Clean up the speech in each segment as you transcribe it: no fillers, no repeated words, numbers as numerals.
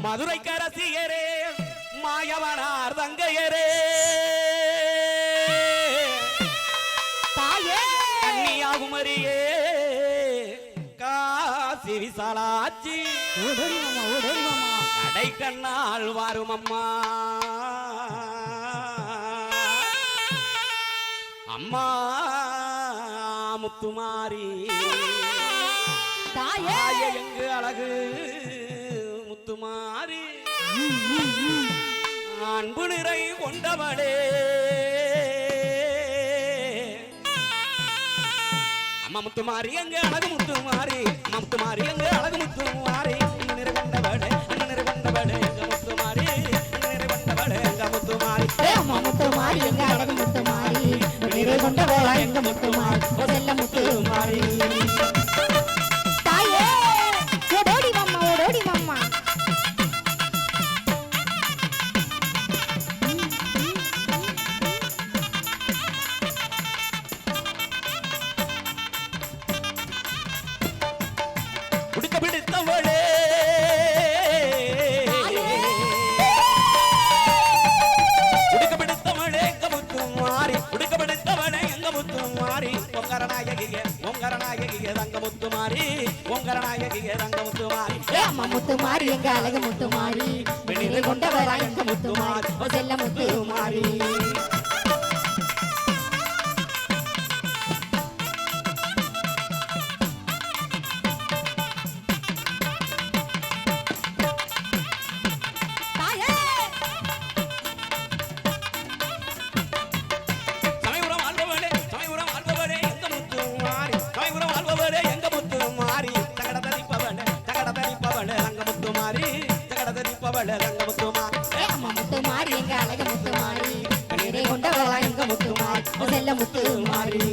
மதுரை கரசியரே மாயவனார் தங்கையரே தாயே கன்னியாகுமரியே காசி விசாலாச்சி கடை கண்ணால் வாரும் அம்மா அம்மா முத்துமாரி தாயே எங்கு அழகு முத்துமாரி அன்பு நிறை கொண்டவளே அம்மா முத்துமாரி எங்க அழகு முத்துமாரி அம்மா முத்துமாரி எங்க அழகு முத்துமாரி நிறை கொண்டவளே நிறை கொண்டவளே எங்க முத்துமாரி நிறை கொண்டவளே எங்க முத்துமாரி அம்மா முத்துமாரி எங்க அழகு முத்துமாரி நிறை கொண்டவளா எங்க முத்துமாரி செல்ல முத்துமாரி தாயே ஓடோடி மாமா ஓடோடி மாமா முத்துமாரி எங்க அழகு முத்துமாரி நிறை கொண்டவளா எங்க முத்துமாரி செல்ல முத்துமாரி முத்துமாரி எங்க அழகு முத்துமாரி நிறை கொண்டவளா எங்க முத்துமாரி செல்ல முத்துமாரி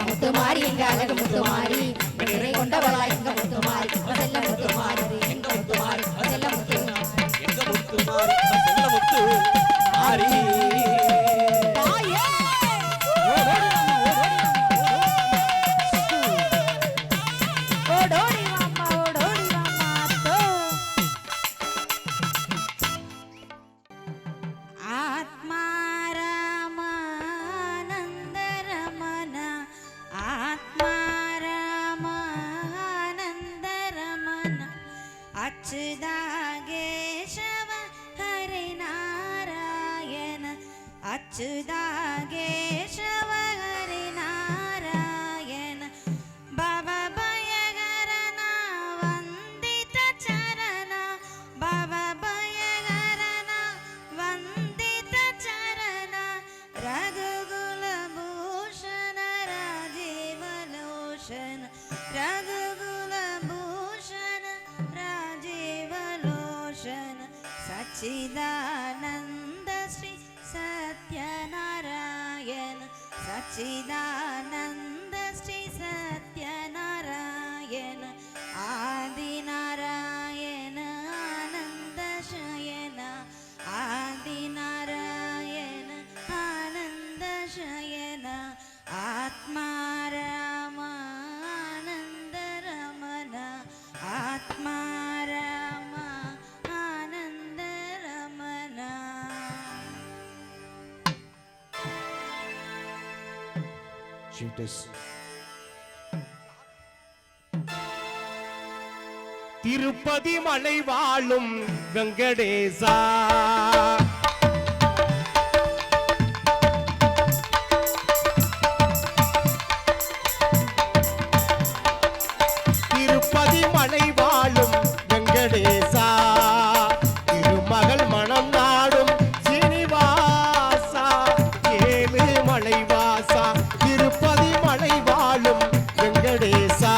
முத்துமாரி எங்க அழகு முத்துமாரி நிறை கொண்டவளா எங்க முத்துமாரி செல்ல முத்துமாரி எங்க முத்துமாரி செல்ல முத்துமாரி எங்க முத்துமாரி செல்ல முத்துமாரி अच्युताकेशव हरि नारायण बाबा भयहरना वंदित चरणा बाबा भयहरना वंदित चरणा रघुकुल भूषण राजीव लोचन रघुकुल भूषण राजीव लोचन सच्चिदानंद श्री सत्यनारायण सच्चिदानंद श्री सत्यनारायण आदिनारायण आनंद शयन आदिनारायण आनंद शयन आत्मा राम आनंद रमण आत्मा राम आनंद रमण திருப்பதி மலை வாழும் வெங்கடேசா திருப்பதி மலை வாழும் வெங்கடேசா திருமகள் மனம் நாடும் சீனிவாசா ஏழு மலை வாசா திருப்பதி மலை வாழும் வெங்கடேசா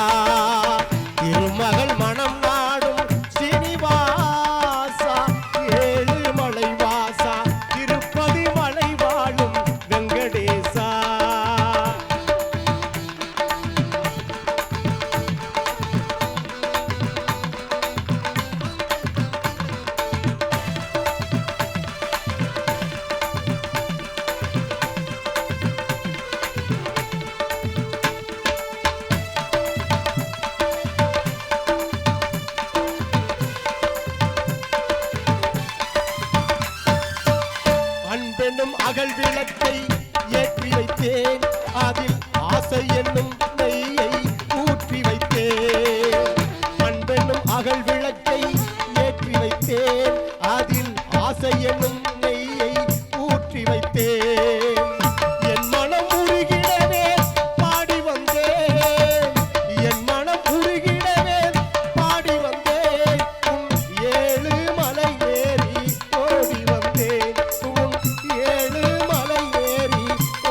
திருமகள் மனம் நாடும் சீனிவாசா ஏழு மலை வாசா திருப்பதி மலை வாழும் வெங்கடேசா அன்பெனும் அகல் விளக்கை ஏற்றி வைத்தேன் அதில் ஆசை என்னும் நெய்யை ஊற்றி வைத்தேன் அன்பெனும் அகல் விளக்கை ஏற்றி வைத்தேன் அதில் ஆசை என்னும் நெய்யை ஊற்றி வைத்தேன் என் மனம் உருகிடவே பாடி வந்தேன் என் மனம் உருகிடவே பாடி வந்தேன் உன் ஏழு மலை ஏறி ஓடி வந்தேன் உன் ஏழு மலை ஏறி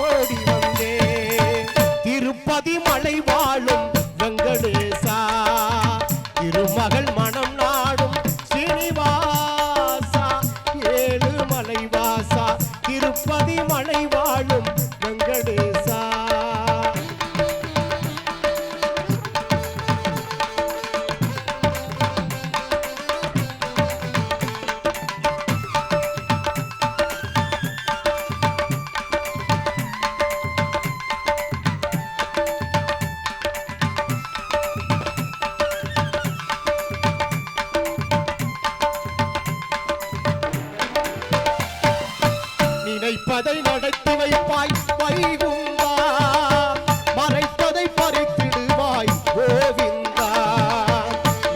ஓடி வந்தேன் திருப்பதி மலை வாழும் வெங்கடேசா திருமகள் மனம் நாடும் சீனிவாசா ஏழு மலை வாசா திருப்பதி மலை வாழும் வெங்கடேசா நினைப்பதை நடத்தி வைப்பாய் வைகுந்தா மறைப்பதை பறித்திடுவாய் கோவிந்தா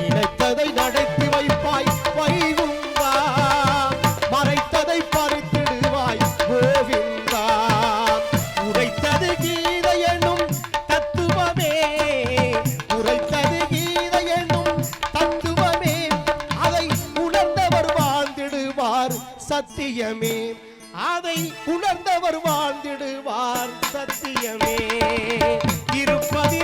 நினைத்ததை நடத்தி வைப்பாய் வைகுந்தா மறைத்ததை பறித்திடுவாய் கோவிந்தா உரைத்தது கீதை எனும் தத்துவமே உரைத்தது கீதை எனும் தத்துவமே அதை உணர்ந்தவர் வாழ்ந்திடுவார் சத்தியமே அதை உணர்ந்தவர் வாழ்ந்திடுவார் சத்தியமே திருப்பதி